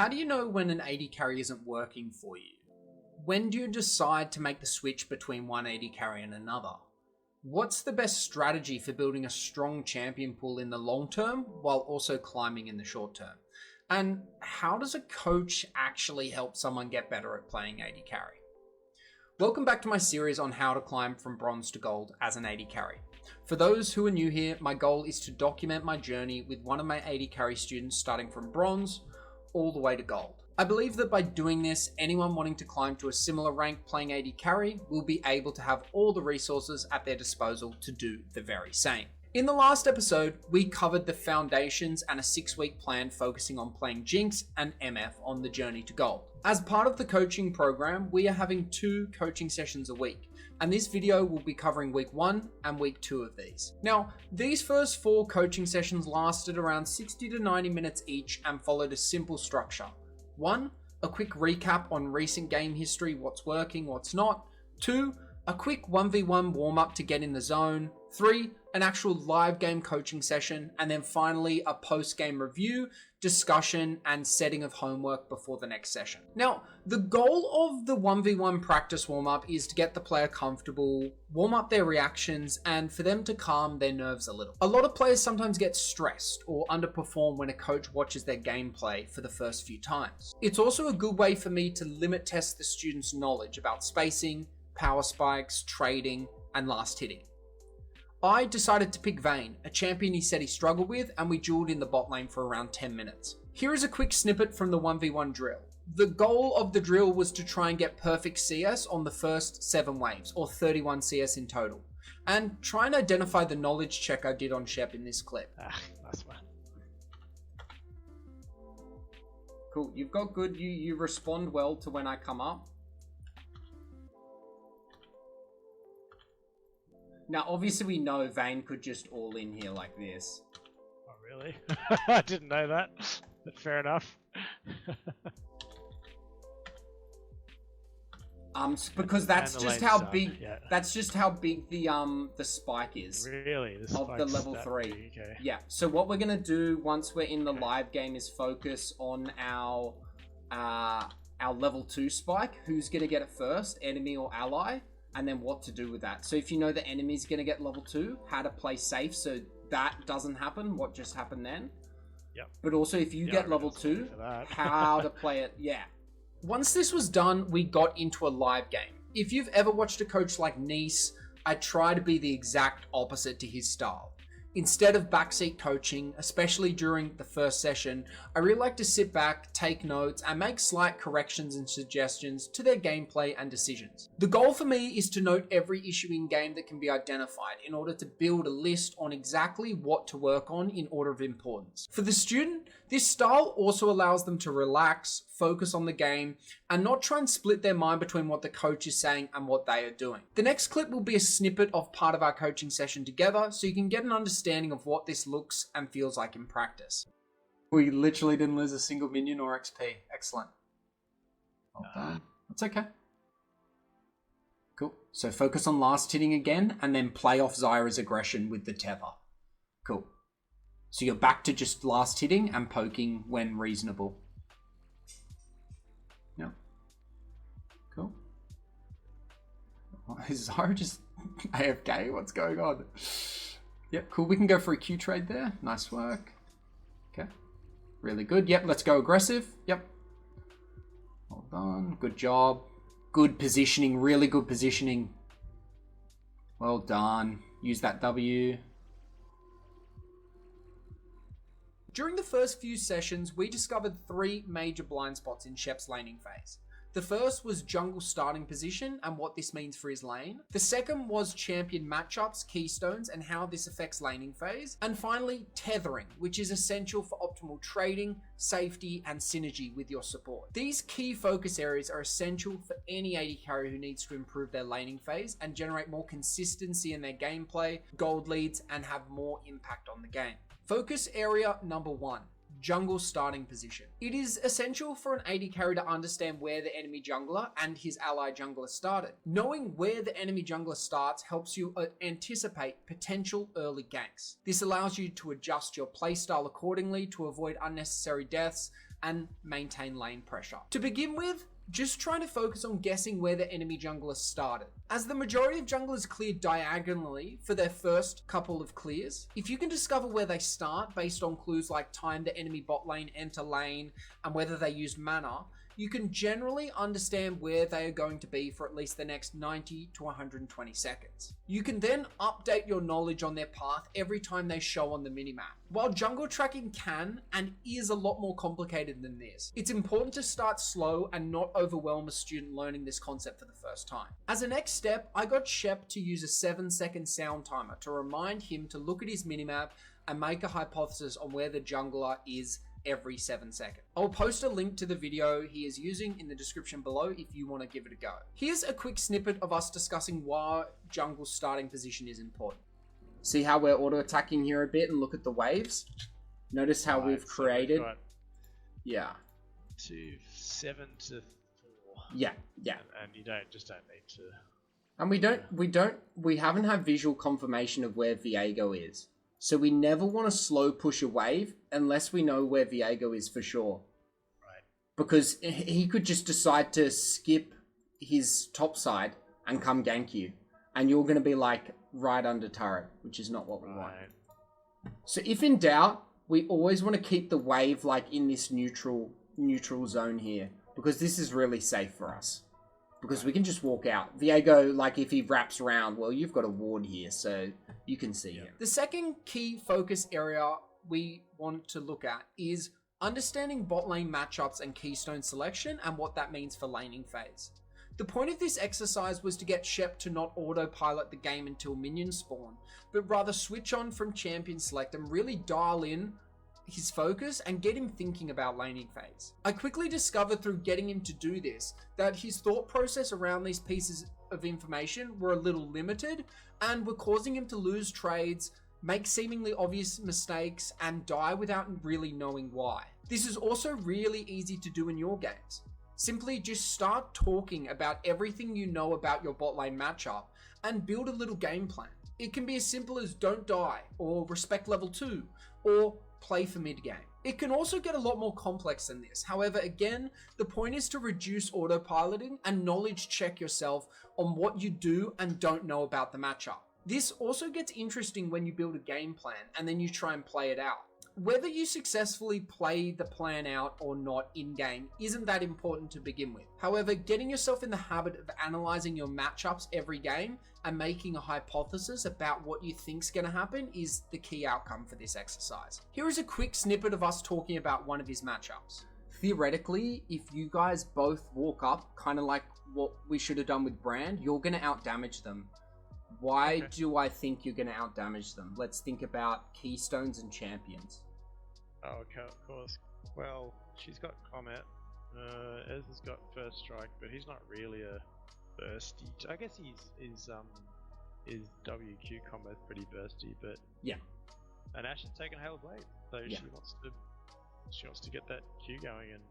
How do you know when an AD carry isn't working for you? When do you decide to make the switch between one AD carry and another? What's the best strategy for building a strong champion pool in the long term while also climbing in the short term? And how does a coach actually help someone get better at playing AD carry? Welcome back to my series on how to climb from bronze to gold as an AD carry. For those who are new here, my goal is to document my journey with one of my AD carry students starting from bronze all the way to gold. I believe that by doing this, anyone wanting to climb to a similar rank playing AD carry will be able to have all the resources at their disposal to do the very same. In the last episode, we covered the foundations and a 6-week plan focusing on playing Jinx and MF on the journey to gold. As part of the coaching program, we are having 2 coaching sessions a week, and this video will be covering week 1 and week 2 of these. Now, these first 4 coaching sessions lasted around 60 to 90 minutes each and followed a simple structure. 1, a quick recap on recent game history, what's working, what's not. 2, a quick 1v1 warm-up to get in the zone. 3, an actual live game coaching session. And then finally, a post-game review, discussion, and setting of homework before the next session. Now, the goal of the 1v1 practice warm-up is to get the player comfortable, warm up their reactions, and for them to calm their nerves a little. A lot of players sometimes get stressed or underperform when a coach watches their gameplay for the first few times. It's also a good way for me to limit test the students' knowledge about spacing, power spikes, trading, and last hitting. I decided to pick Vayne, a champion he said he struggled with, and we dueled in the bot lane for around 10 minutes. Here is a quick snippet from the 1v1 drill. The goal of the drill was to try and get perfect CS on the first 7 waves, or 31 CS in total, and try and identify the knowledge check I did on Shep in this clip. Nice one. Cool, you've got good, you respond well to when I come up. Now, obviously, we know Vayne could just all in here like this. Oh, really? I didn't know that. But fair enough. Because that's just how big. Yeah. That's just how big the spike is. Really, of the level 3. Big, okay. Yeah. So what we're gonna do once we're in the live game is focus on our level 2 spike. Who's gonna get it first, enemy or ally? And then what to do with that. So if you know the enemy's going to get level 2, how to play safe so that doesn't happen, what just happened then. Yep. But also if you get level 2, how to play it. Yeah. Once this was done, we got into a live game. If you've ever watched a coach like Nice, I try to be the exact opposite to his style. Instead of backseat coaching, especially during the first session, I really like to sit back, take notes, and make slight corrections and suggestions to their gameplay and decisions. The goal for me is to note every issue in game that can be identified in order to build a list on exactly what to work on in order of importance. For the student, this style also allows them to relax, focus on the game, and not try and split their mind between what the coach is saying and what they are doing. The next clip will be a snippet of part of our coaching session together, so you can get an understanding of what this looks and feels like in practice. We literally didn't lose a single minion or XP. Excellent. Well done. That's okay. Cool. So focus on last hitting again, and then play off Zyra's aggression with the tether. Cool. So you're back to just last hitting and poking when reasonable. Yep. Cool. Is Zyra just AFK? What's going on? Yep, cool. We can go for a Q trade there. Nice work. Okay. Really good. Yep, let's go aggressive. Yep. Well done. Good job. Good positioning. Really good positioning. Well done. Use that W. During the first few sessions, we discovered 3 major blind spots in Shep's laning phase. The first was jungle starting position and what this means for his lane. The second was champion matchups, keystones, and how this affects laning phase. And finally, tethering, which is essential for optimal trading, safety, and synergy with your support. These key focus areas are essential for any AD carry who needs to improve their laning phase and generate more consistency in their gameplay, gold leads, and have more impact on the game. Focus area number 1. Jungle starting position. It is essential for an AD carry to understand where the enemy jungler and his ally jungler started. Knowing where the enemy jungler starts helps you anticipate potential early ganks. This allows you to adjust your playstyle accordingly to avoid unnecessary deaths and maintain lane pressure. To begin with, just try to focus on guessing where the enemy jungler started. As the majority of junglers clear diagonally for their first couple of clears, if you can discover where they start based on clues like time the enemy bot lane enter lane and whether they use mana, you can generally understand where they are going to be for at least the next 90 to 120 seconds. You can then update your knowledge on their path every time they show on the minimap. While jungle tracking can and is a lot more complicated than this, it's important to start slow and not overwhelm a student learning this concept for the first time. As a next step, I got Shep to use a 7-second sound timer to remind him to look at his minimap and make a hypothesis on where the jungler is every 7 seconds. I'll post a link to the video he is using in the description below if you want to give it a go. Here's a quick snippet of us discussing why jungle's starting position is important. See how we're auto-attacking here a bit and look at the waves? Notice how we've created... Yeah. 7 to 4. Yeah. And you just don't need to... And we haven't had visual confirmation of where Viego is. So we never want to slow push a wave unless we know where Viego is for sure. Right. Because he could just decide to skip his top side and come gank you. And you're going to be like right under turret, which is not what we want. So if in doubt, we always want to keep the wave like in this neutral zone here. Because this is really safe for us. Because we can just walk out. Viego, like if he wraps around, well, you've got a ward here, so you can see him. The second key focus area we want to look at is understanding bot lane matchups and keystone selection and what that means for laning phase. The point of this exercise was to get Shep to not autopilot the game until minions spawn, but rather switch on from champion select and really dial in his focus and get him thinking about laning phase. I quickly discovered through getting him to do this that his thought process around these pieces of information were a little limited and were causing him to lose trades, make seemingly obvious mistakes, and die without really knowing why. This is also really easy to do in your games. Simply just start talking about everything you know about your bot lane matchup and build a little game plan. It can be as simple as don't die, or respect level 2, or play for mid game. It can also get a lot more complex than this. However, again, the point is to reduce autopiloting and knowledge check yourself on what you do and don't know about the matchup. This also gets interesting when you build a game plan and then you try and play it out. Whether you successfully play the plan out or not in-game isn't that important to begin with. However, getting yourself in the habit of analyzing your matchups every game and making a hypothesis about what you think's going to happen is the key outcome for this exercise. Here is a quick snippet of us talking about one of his matchups. Theoretically, if you guys both walk up, kind of like what we should have done with Brand, you're going to outdamage them. Why do I think you're going to outdamage them? Let's think about keystones and champions. Oh, okay, of course. Well, she's got Comet. Ez has got First Strike, but he's not really a bursty. I guess his WQ combo's pretty bursty, but yeah. And Ash has taken Hail Blade, so yeah. she wants to get that Q going and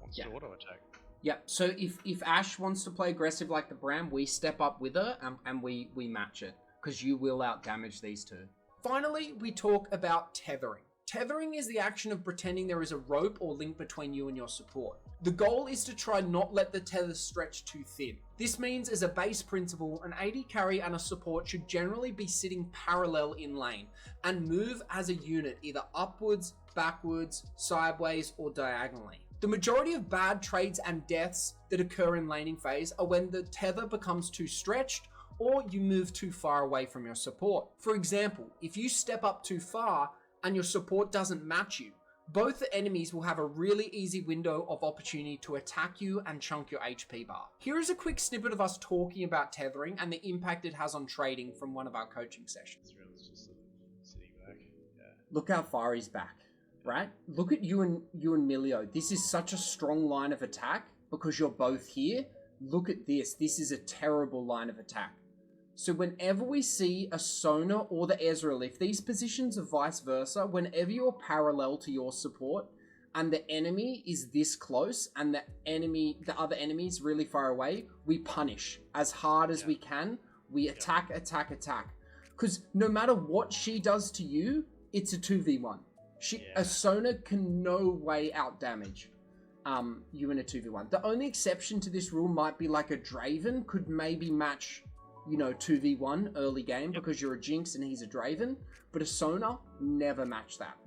wants to auto attack. Yeah, so if Ash wants to play aggressive like the Bram, we step up with her and we match it, because you will outdamage these two. Finally, we talk about tethering. Tethering is the action of pretending there is a rope or link between you and your support. The goal is to try not let the tether stretch too thin. This means, as a base principle, an AD carry and a support should generally be sitting parallel in lane and move as a unit either upwards, backwards, sideways, or diagonally. The majority of bad trades and deaths that occur in laning phase are when the tether becomes too stretched or you move too far away from your support. For example, if you step up too far and your support doesn't match you, both the enemies will have a really easy window of opportunity to attack you and chunk your HP bar. Here is a quick snippet of us talking about tethering and the impact it has on trading from one of our coaching sessions. It's just sitting back. Yeah. Look how far he's back. Right? Look at you and Milio. This is such a strong line of attack because you're both here. Look at this. This is a terrible line of attack. So whenever we see a Sona or the Ezreal, if these positions are vice versa, whenever you're parallel to your support and the enemy is this close and the other enemy is really far away, we punish as hard as we can. We attack. Because no matter what she does to you, it's a 2v1. A Sona can no way out damage you in a 2v1. The only exception to this rule might be like a Draven could maybe match, 2v1 early game because you're a Jinx and he's a Draven, but a Sona never match that.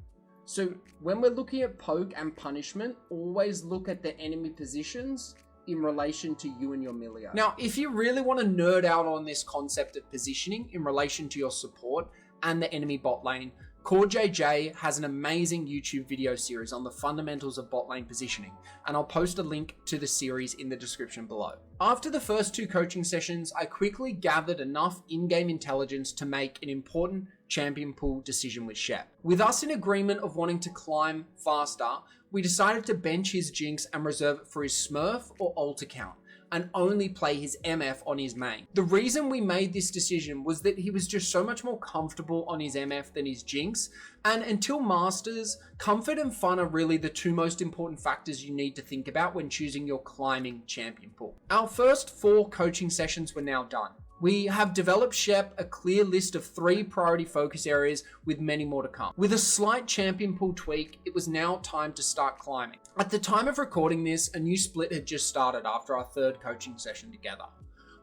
So when we're looking at poke and punishment, always look at the enemy positions in relation to you and your Milio. Now, if you really want to nerd out on this concept of positioning in relation to your support and the enemy bot lane, CoreJJ has an amazing YouTube video series on the fundamentals of bot lane positioning, and I'll post a link to the series in the description below. After the first 2 coaching sessions, I quickly gathered enough in-game intelligence to make an important champion pool decision with Shep. With us in agreement of wanting to climb faster, we decided to bench his Jinx and reserve it for his Smurf or ult account, and only play his MF on his main. The reason we made this decision was that he was just so much more comfortable on his MF than his Jinx, and until Masters, comfort and fun are really the 2 most important factors you need to think about when choosing your climbing champion pool. Our first 4 coaching sessions were now done. We have developed Shep a clear list of 3 priority focus areas with many more to come. With a slight champion pool tweak, it was now time to start climbing. At the time of recording this, a new split had just started after our 3rd coaching session together.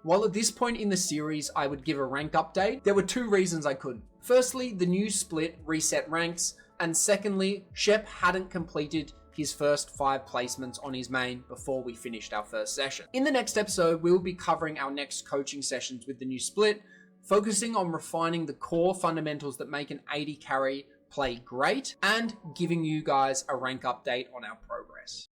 While at this point in the series, I would give a rank update, there were 2 reasons I couldn't. Firstly, the new split reset ranks, and secondly, Shep hadn't completed his first 5 placements on his main before we finished our first session. In the next episode, we'll be covering our next coaching sessions with the new split, focusing on refining the core fundamentals that make an AD carry play great, and giving you guys a rank update on our progress.